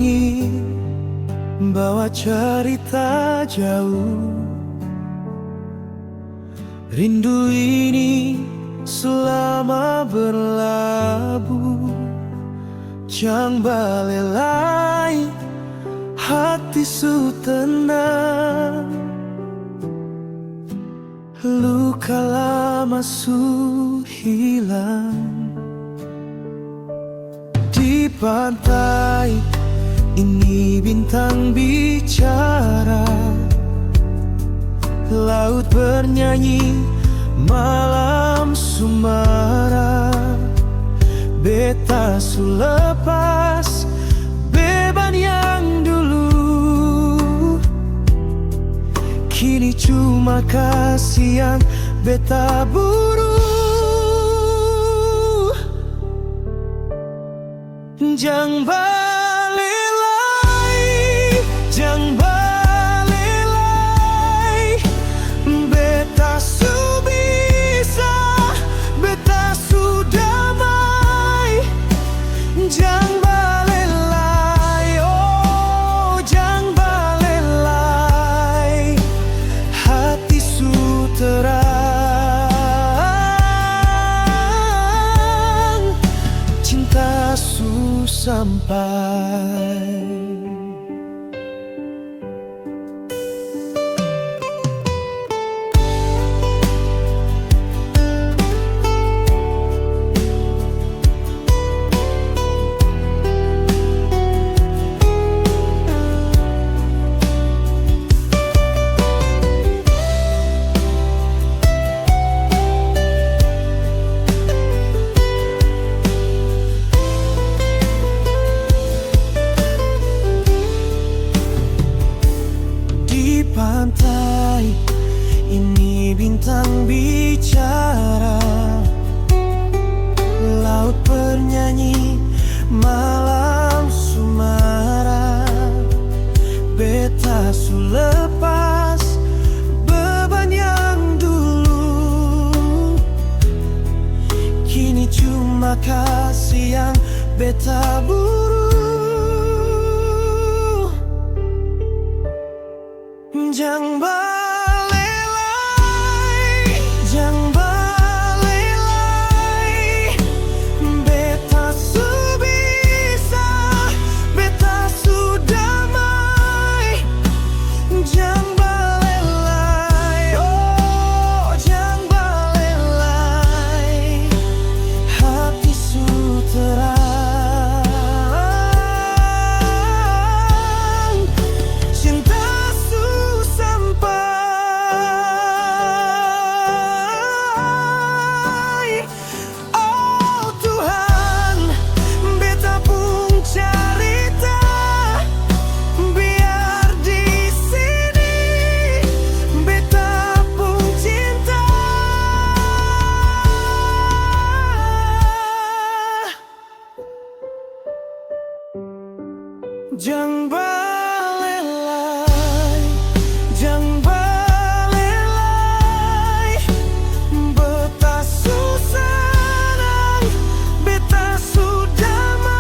ingin bawa cerita jauh. Rindu ini selama berlabuh, jang balelai hati su tenang. Luka lama su hilang. Di pantai ini bintang bicara, laut bernyanyi, malam sumara. Beta su lepas beban yang dulu, kini cuma kasih yang beta buru. Jang balelai, jang balelai, beta su bisa, beta su damai. Jang balelai, oh jang balelai, hati su terang, cinta su sampai. Pantai ini bintang bicara, laut bernyanyi, malam sumara. Beta su lepas beban yang dulu, kini cuma kasih yang beta buru. Jang balelai, jang balelai, beta su bisa, beta su damai. Jang balelai, oh jang balelai, hati su terang, cinta jang balelai, jang balelai, beta su senang, beta su damai.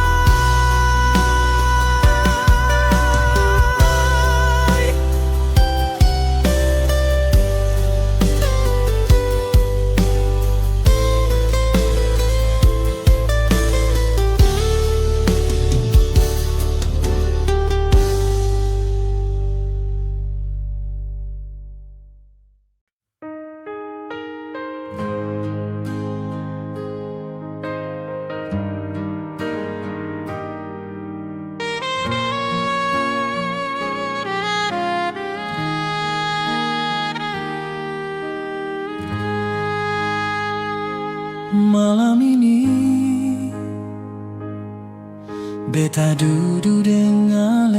Malam ini beta duduk dengan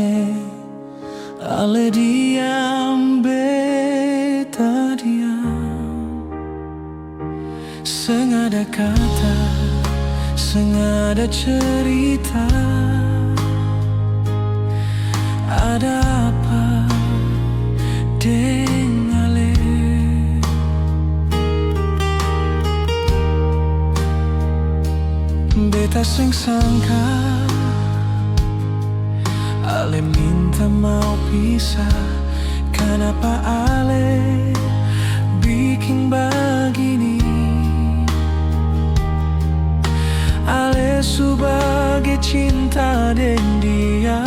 Ale diam, beta diam. Sengada kata, sengada cerita. Ada apa dengan Ale? Beta sing sangka Ale minta mau pisah, kenapa Ale bikin begini? Ale sebagai cinta dan dia,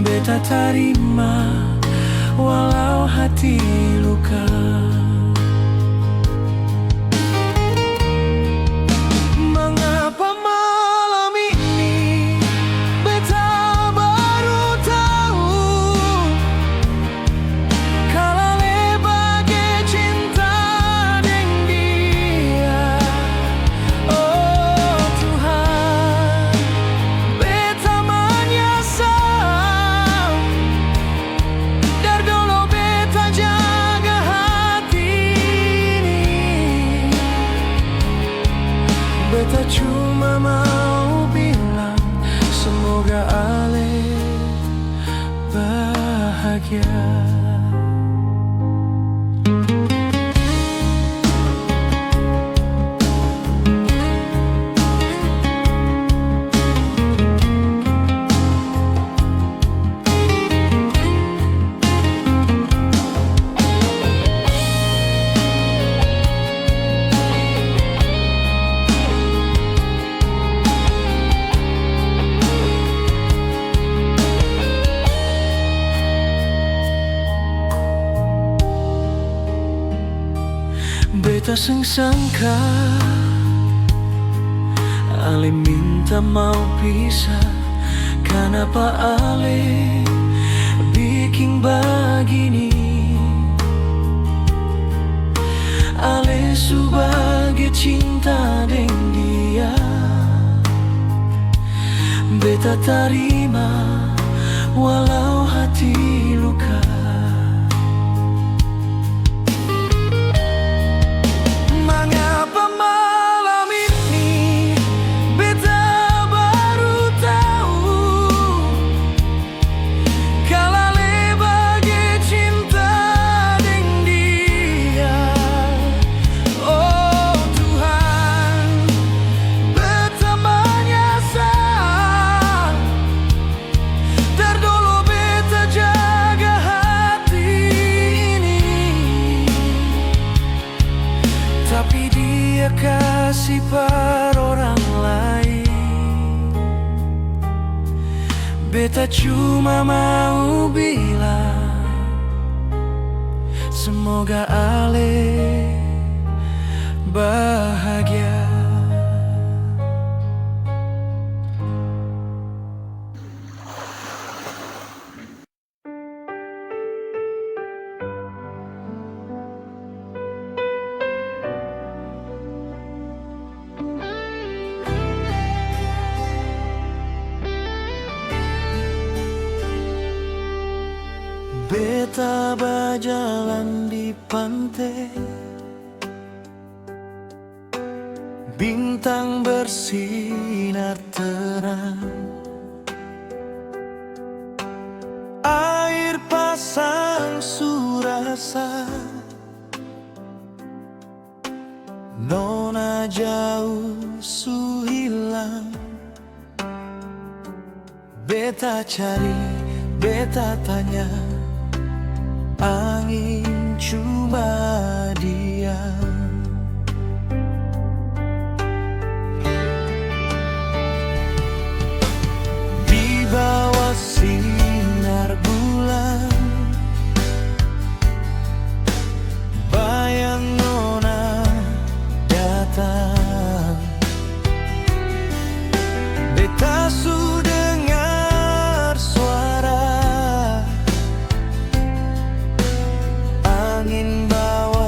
beta terima walau hati luka. Mengapa malam ini beta baru tahu kalau Ale bagai cinta dengan dia. Oh Tuhan, beta menyesal. Dari dulu beta jaga hati ini. Beta cuma mau bilang semoga Ale bahagia. Beta sangka Ale minta mau pisah, kenapa Ale bikin begini? Ale sebagai cinta dengan dia, beta terima walau hati luka. Mengapa malam ini beta baru tahu kalau Ale bagai cinta dengan dia. Oh Tuhan, beta menyesal. Dari dulu beta jaga hati ini, tapi dia kasih per orang lain. Beta cuma mau bilang semoga Ale bahagia. Beta berjalan di pantai, bintang bersinar terang, air pasang surasa, nona jauh su hilang. Beta cari, beta tanya, angin cuma diam. Di bawah sinar bulan, bayang nona datang. Beta su dengar suara angin bawa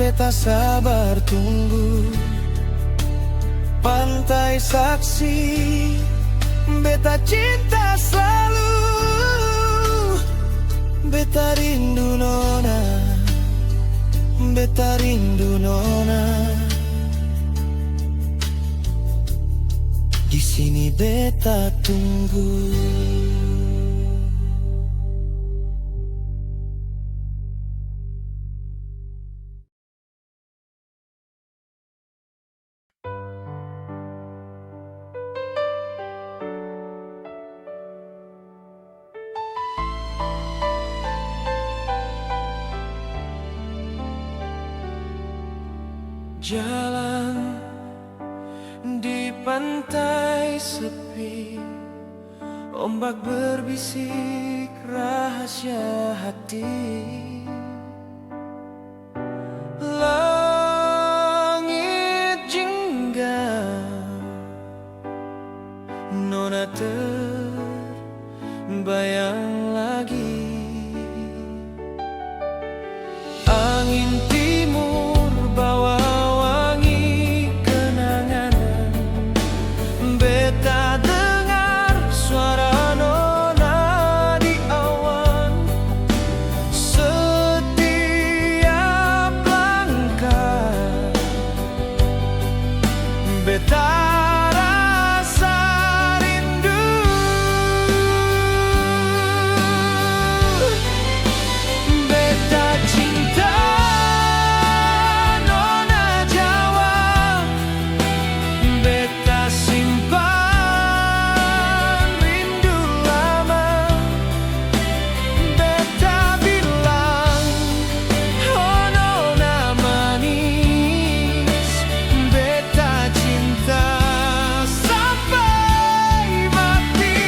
beta sabar tunggu. Pantai saksi, beta cinta selalu. Beta rindu nona, beta rindu nona. Di sini beta tunggu. Jalan di pantai sepi, ombak berbisik rahasia hati. Langit jingga, nona terbayang lagi. Angin timur bawa wangi kenangan. Beta dengar suara nona di awan. Setiap langkah beta rasa rindu. Beta cinta nona Jawa. Beta simpan rindu lama. Beta bilang, oh nona manis. Beta cinta sampai mati.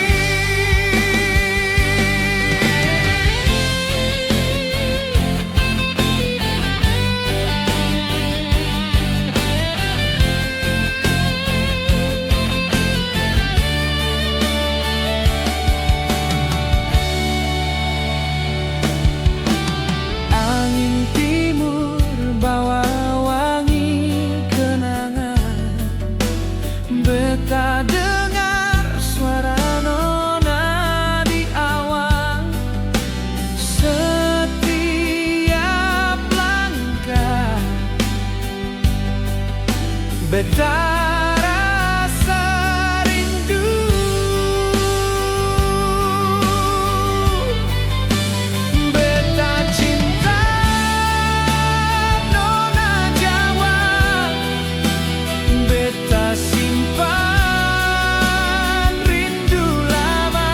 Angin timur bawa wangi kenangan. Beta dengar suara nona di awan. Setiap langkah beta rasa rindu. Beta cinta nona Jawa. Beta simpan rindu lama.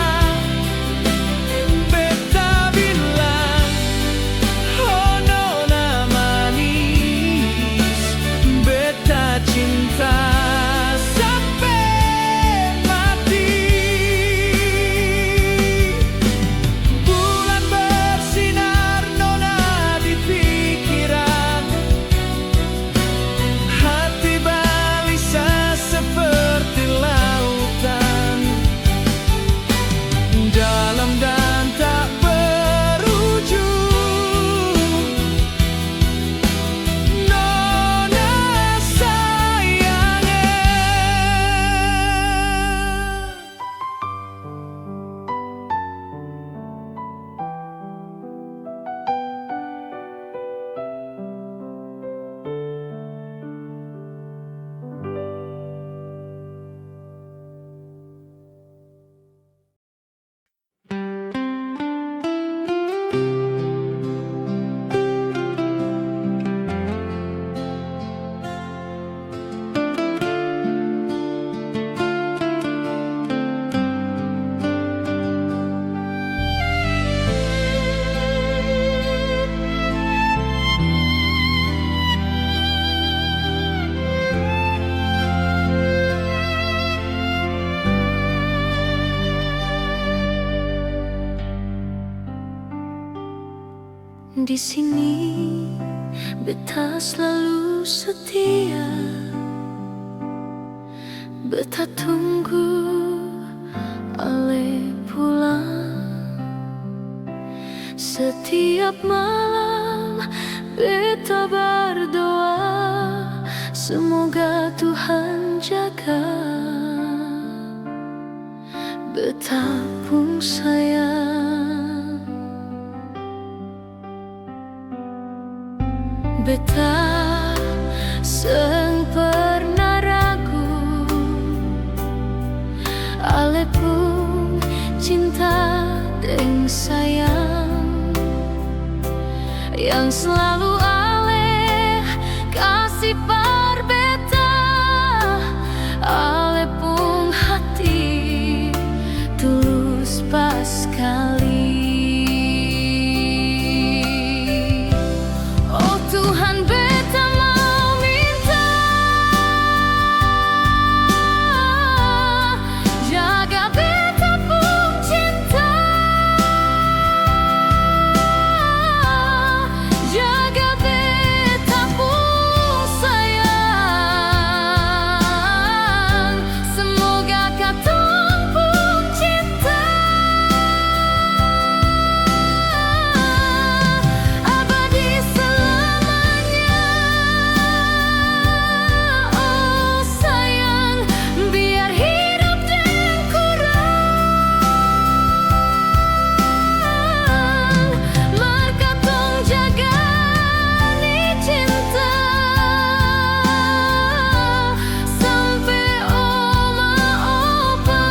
Beta bilang, oh nona manis. Beta cinta sampai mati. Bulan bersinar nona di pikiran. Hati balisa seperti lautan, dalam dan tak berujung. Nona sayangnya. Di sini beta selalu setia. Beta tunggu ale pulang. Setiap malam beta berdoa semoga Tuhan jaga. Beta pun sayang, beta seng pernah ragu, ale pun cinta deng sayang, yang selalu ale kasih par beta, ale pun hati tulus pas kali. Oh Tuhan, beta mau minta, jaga beta pun cinta, jaga beta pun sayang, semoga katong pun cinta abadi selamanya. Oh sayang, biar hidup dan kurang, mar katong jaga ni cinta sampai oma opa.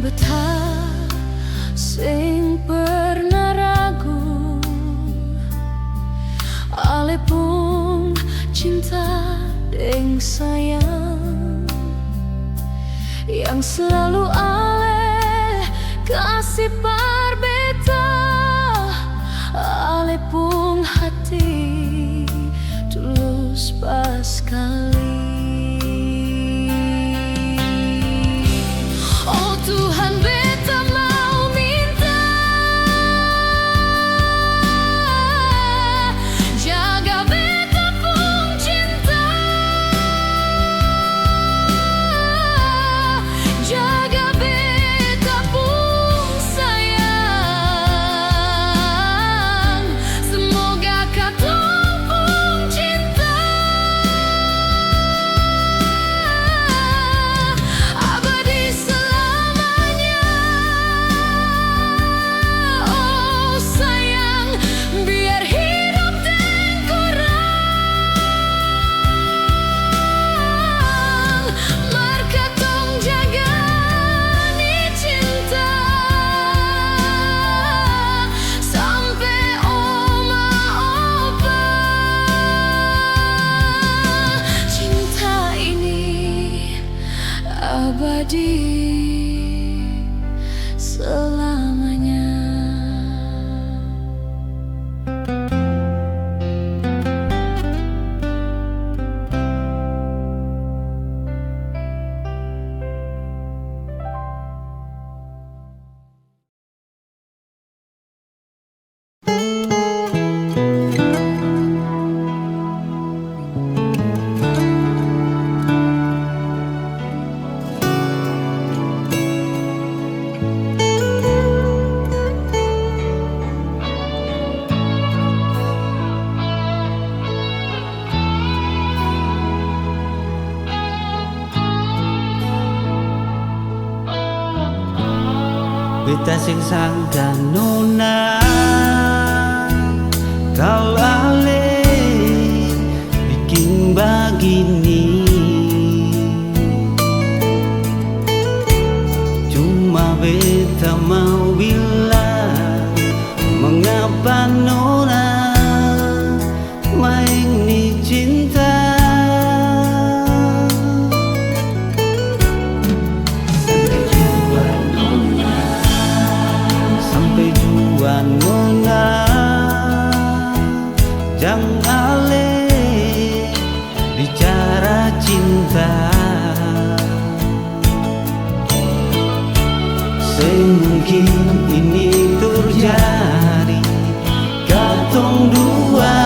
Beta sing pernah ragu, ale pun cinta deng sayang, yang selalu ale kasih par beta, ale pun hati tulus pas kali. Oh Tuhan, beta mau minta, jaga beta pun cinta, jaga beta pun sayang, semoga katong pun cinta abadi selamanya. Oh sayang, biar hidup dan kurang, mar katong jaga ni cinta sampai oma opa. Cinta ini abadi selamanya. Beta sing sangka nona kau ale bikin begini, cuma beta mau bilang mengapa nona main ni cinta. Sampai jumpa nona, sampai jumpa Sing mungkin ini terjadi, katong dua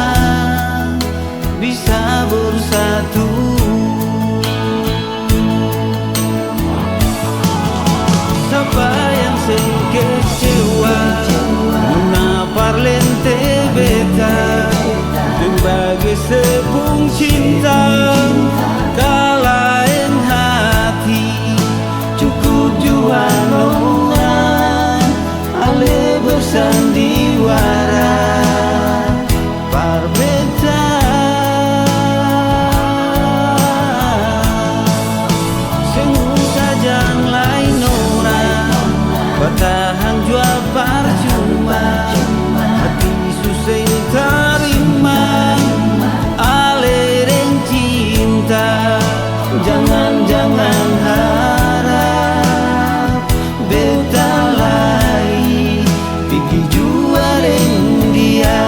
bisa bersatu. Siapa yang sing kecewa menapar lente beta sebagai sepung cinta, kalahin hati cukup jua nona ale bersandiwara par beta. Sengguh sajang lain orang bertahan jua percuma, hati susah terima ale ring cinta. Jangan harap beta lai pergi jua ring dia.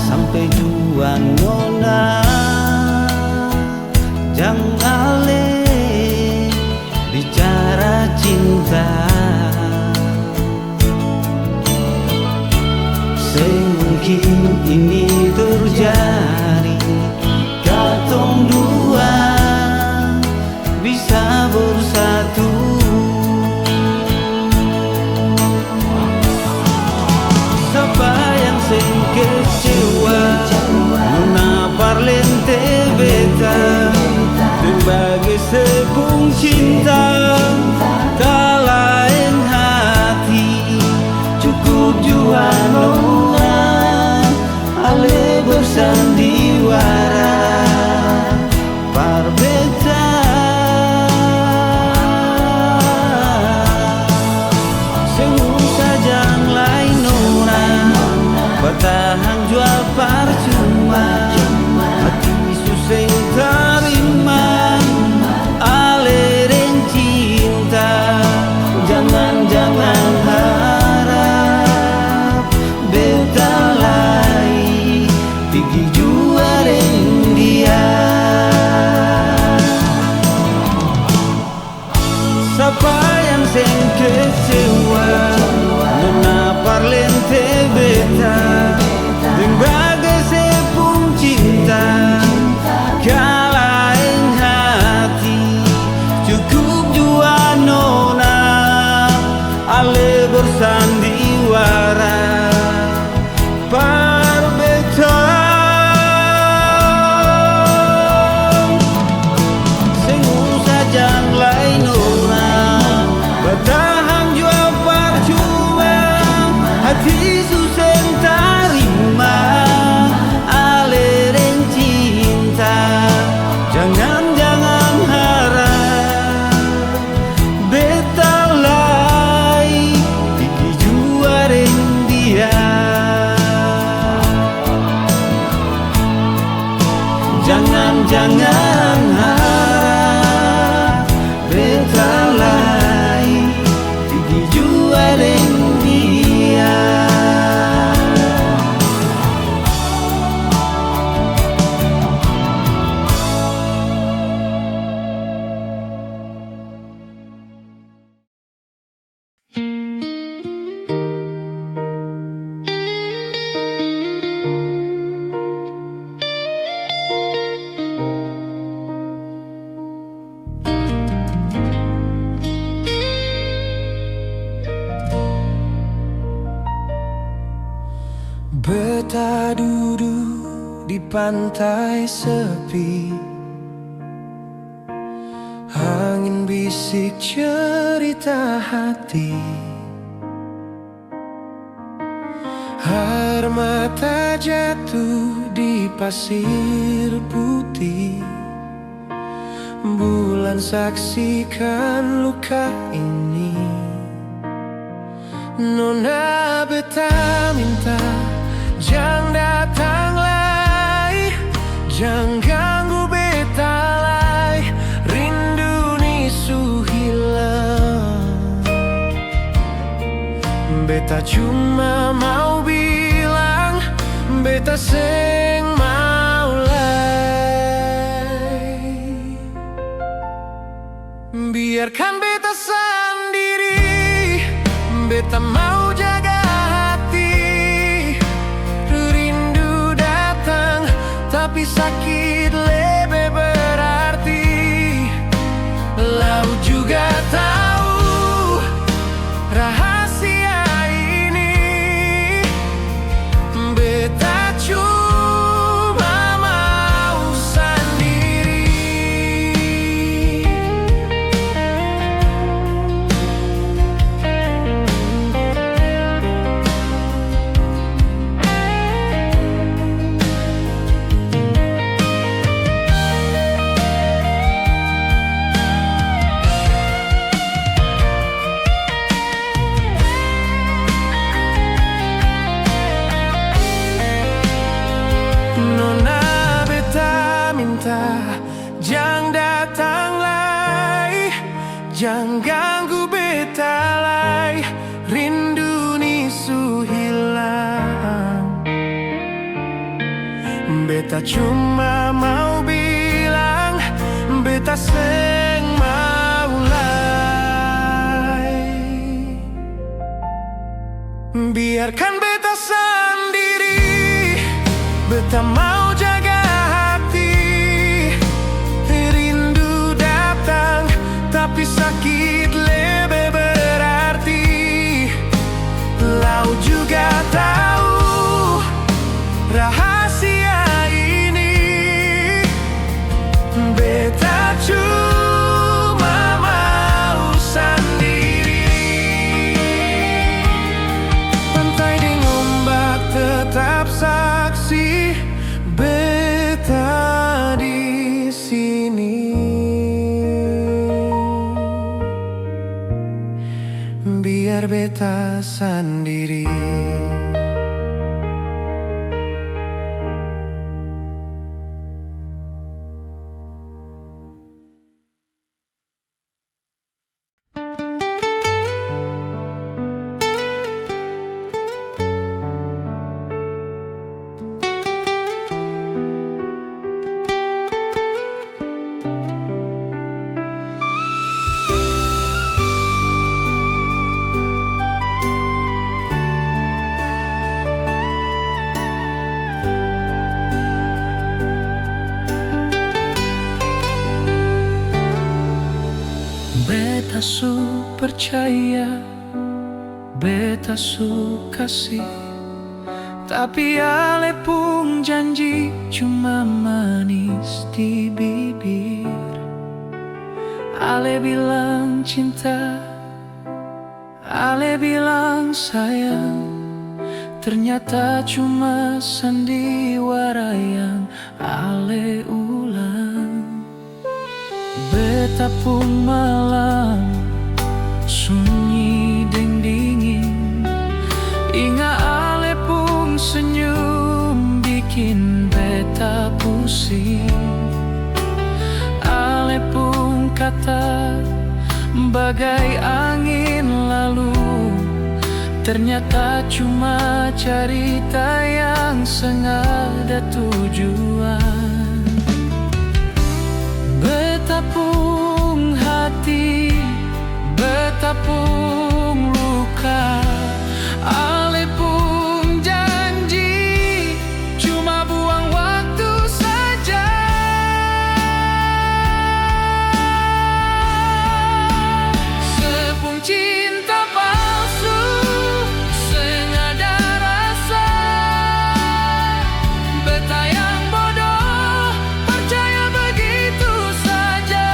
Sampai jua nona, jangan ale bicara cinta. Semungkin ini terjadi, katong dua bisa bersatu. Siapa yang sing kecewa menapar lente beta sebagai sepung cinta, kalahin hati cukup jua nona ale bersandiwara par beta. Sengguh sajang lain orang bertahan jua percuma, hati susah terima ale ring cinta. Jangan harap beta lai pergi jua ring dia. Siapa yang sing kecewa menapar lente beta sebagai sepung cinta, kalahin hati cukup jua nona ale bersandiwara par beta. Sengguh sajang lain orang bertahan jua percuma, hati susah terima ale ring cinta. Jangan harap beta lai pergi jua ring dia. Jangan harap beta lai pergi jua ring dia. Beta duduk di pantai sepi, angin bisik cerita hati, air mata jatuh di pasir putih. Bulan saksikan luka ini, Nona beta minta jang datang lai, jang ganggu beta lai, rindu ni su hilang. Beta cuma mau bilang, beta seng mau lai. Biarkan beta sendiri, beta mau jaga hati. Rindu datang, tapi sakit lebih berarti. Lau juga tahu rahasia ini, beta cuma mau sendiri. Nona beta minta jang datang lai, jang ganggu beta lai, rindu ni su hilang. Beta cuma mau bilang, beta seng mau lai. Biarkan beta sendiri, beta mau jaga hati. Rindu datang, tapi sakit lebih berarti. Lau juga tahu rahasia ini, beta cuma mau sendiri. Pantai di ombak tetap saksi, beta di sini. Biar beta sendiri. Beta su percaya, beta su kasih, tapi ale pun janji cuma manis di bibir. Ale bilang cinta, ale bilang sayang, ternyata cuma sandiwara yang ale ulang. Betapun malam sunyi deng dingin, inga ale pun senyum bikin beta pusing. Ale pun kata bagai angin lalu, ternyata cuma cerita yang sengaja tujuan. Betapung hati, betapung luka, ale pun janji cuma buang waktu saja. Sepung cinta palsu, sengaja rasa, beta yang bodoh percaya begitu saja.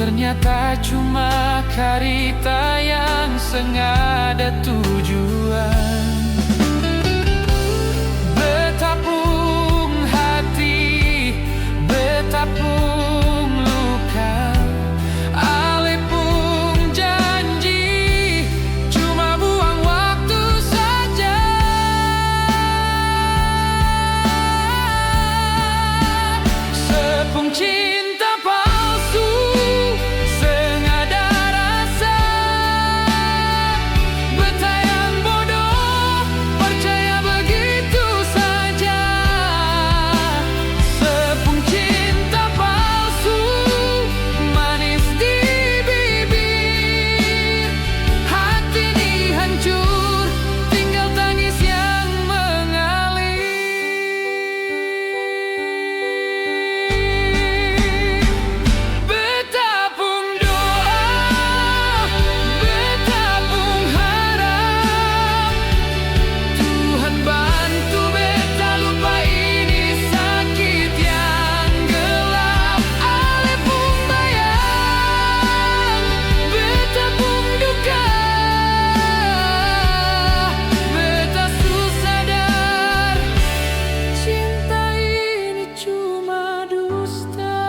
ternyata cuma karita yang sengaja tujuan. Betapung hati, betapung luka, ale pun janji, cuma buang waktu saja. Sepung cinta palsu, sengaja rasa, betayang bodoh, percaya begitu saja. Sepung cinta palsu, manis di bibir, hati ini hancur, tinggal tangis yang mengalir. Betapung doa, betapung harap, Tuhan bantu beta lupa ini sakit yang gelap. Ale pun bayang, betapung duka, beta susah sadar, cinta ini cuma dusta.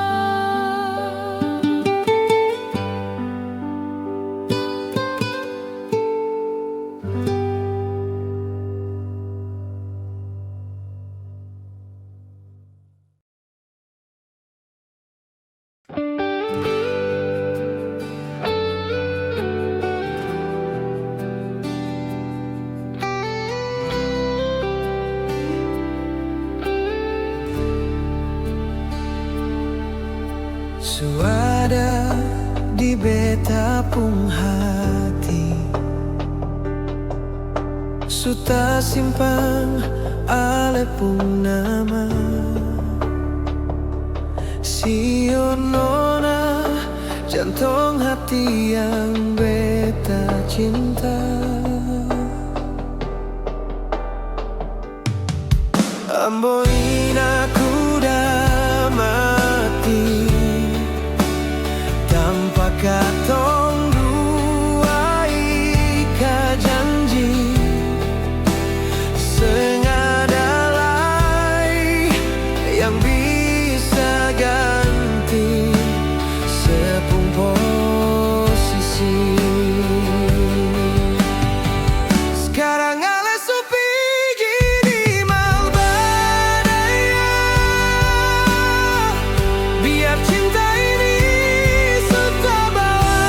Suada di betapung hati, suta simpang ale pung nama, sio nona jantung hati yang beta cinta. Amboin aku dah mati tanpa katong dua ika janji, sengaja lai yang bisa ganti sepung posisi. Sekarang ale supi di Malbadaya, biar cinta ini sudah bawa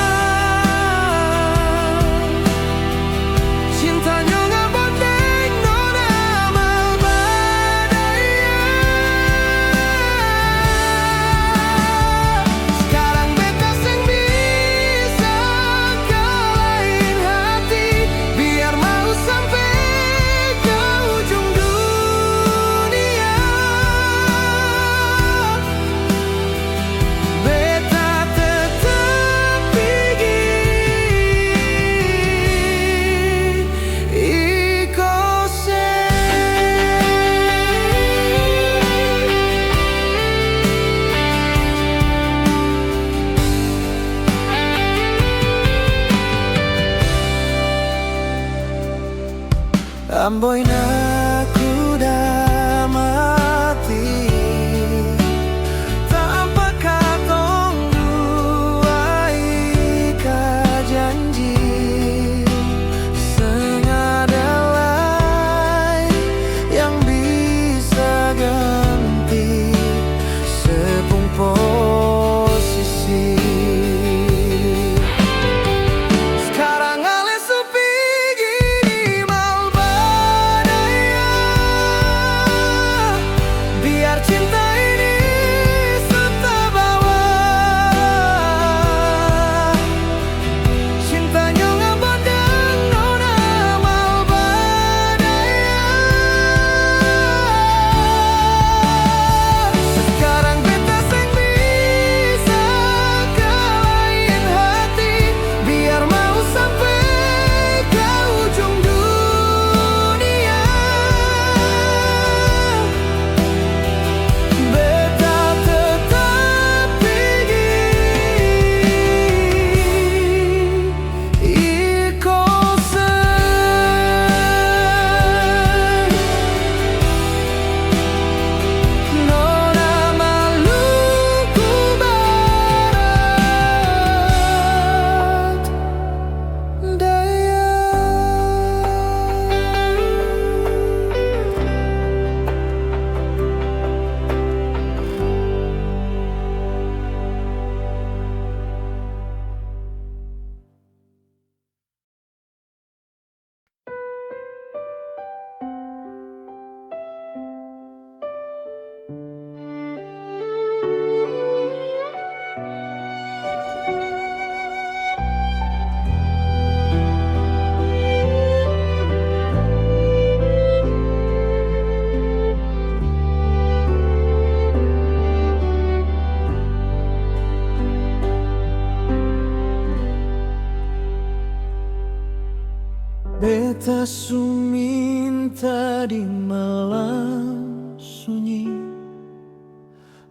beta suminta di malam sunyi,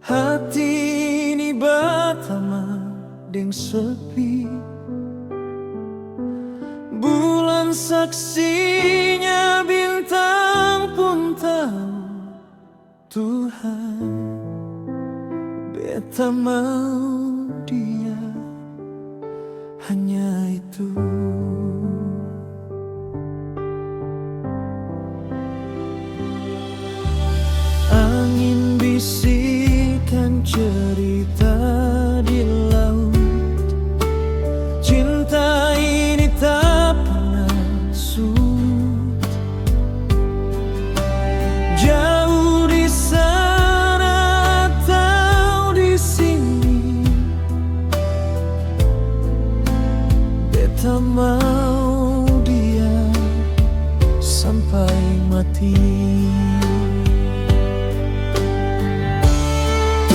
hati ini batama deng sepi. Bulan saksinya, bintang pun tahu Tuhan, beta mau dia, hanya itu. Angin bisikan cerita di laut, cinta ini tak pernah surut. Jauh di sana atau di sini, beta mau dia sampai mati.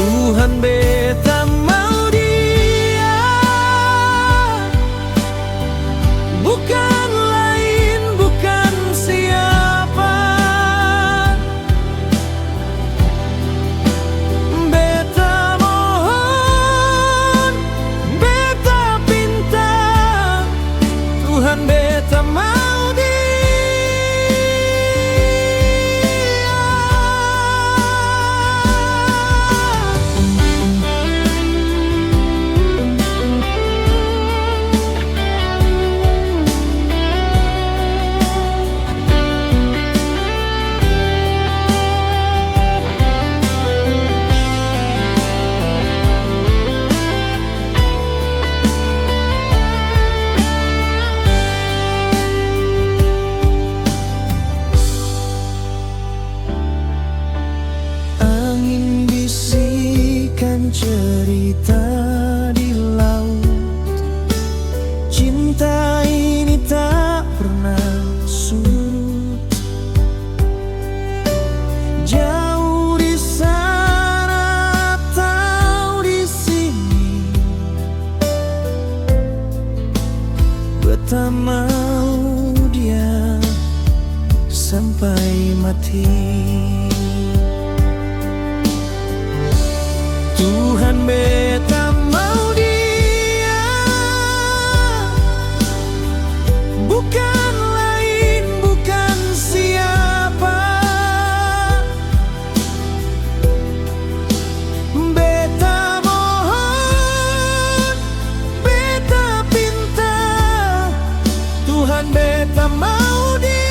Tuhan, beta mau dia, bukan lain, bukan siapa. Beta mohon, beta pinta, Tuhan, beta mau dia. Cerita di laut, cinta ini tak pernah surut. Jauh di sana atau di sini, beta mau dia sampai mati. Tuhan, beta mau dia, bukan lain, bukan siapa. Beta mohon, beta pinta, Tuhan, beta mau dia.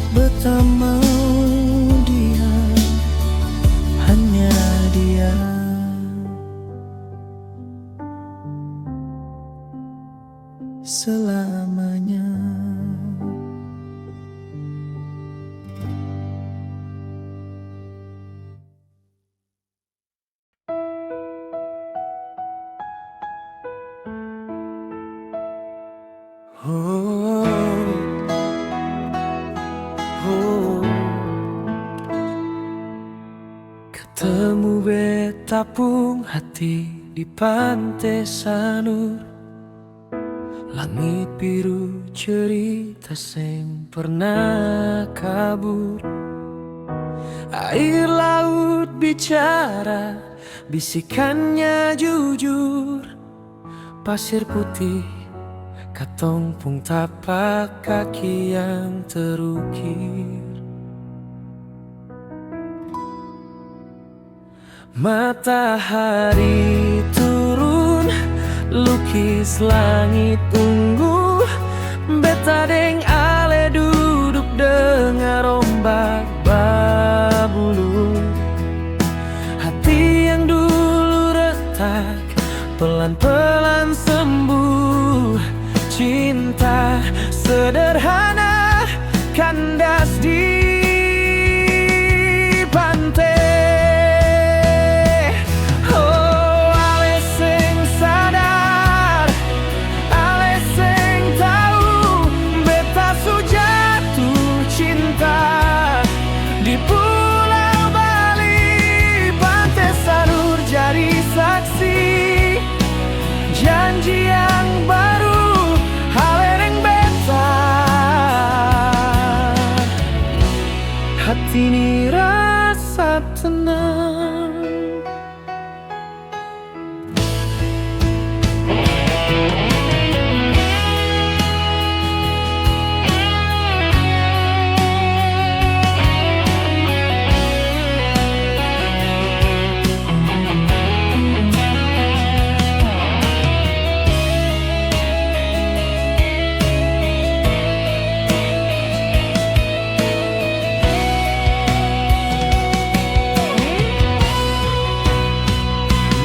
Beta mau dia, hanya dia. Selamanya. Ketemu beta pung hati di pantai Sanur, langit biru cerita seng pernah kabur. Air laut bicara, bisikannya jujur. Pasir putih, katong pung tapak kaki yang terukir. Matahari turun, lukis langit ungu. Beta deng ale duduk dengar ombak babulu. Hati yang dulu retak pelan-pelan sembuh. Cinta sederhana kandas di pantai. Oh, hati ini rasa tenang.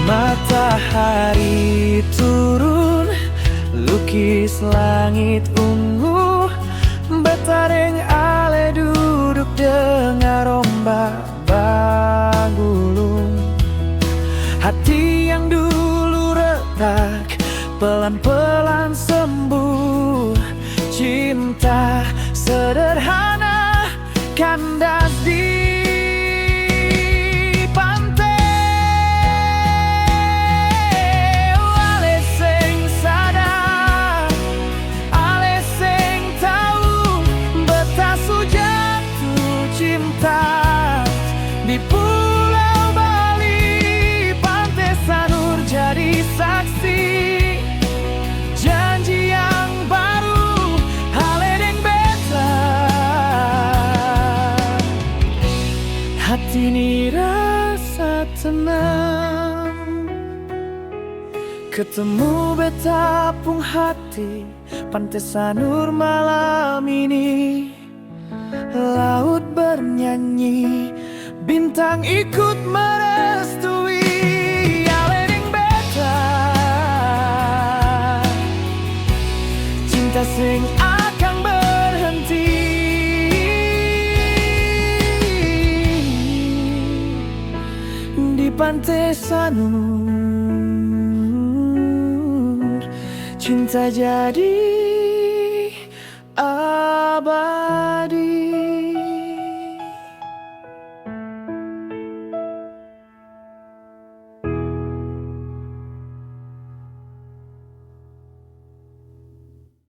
Matahari turun, lukis langit ungu. Betaring ale duduk dengar ombak banggulung. Hati yang dulu retak pelan-pelan sembuh. Cinta sederhana kandas di di Pulau Bali. Pantai Sanur jadi saksi janji yang baru. Haledeng beta, hati ini rasa tenang. Ketemu beta pung hati, Pantai Sanur malam ini. Laut bernyanyi, bintang ikut merestui. Aledeng beta, cinta sing akan berhenti. Di Pantai Sanur, cinta jadi abadi.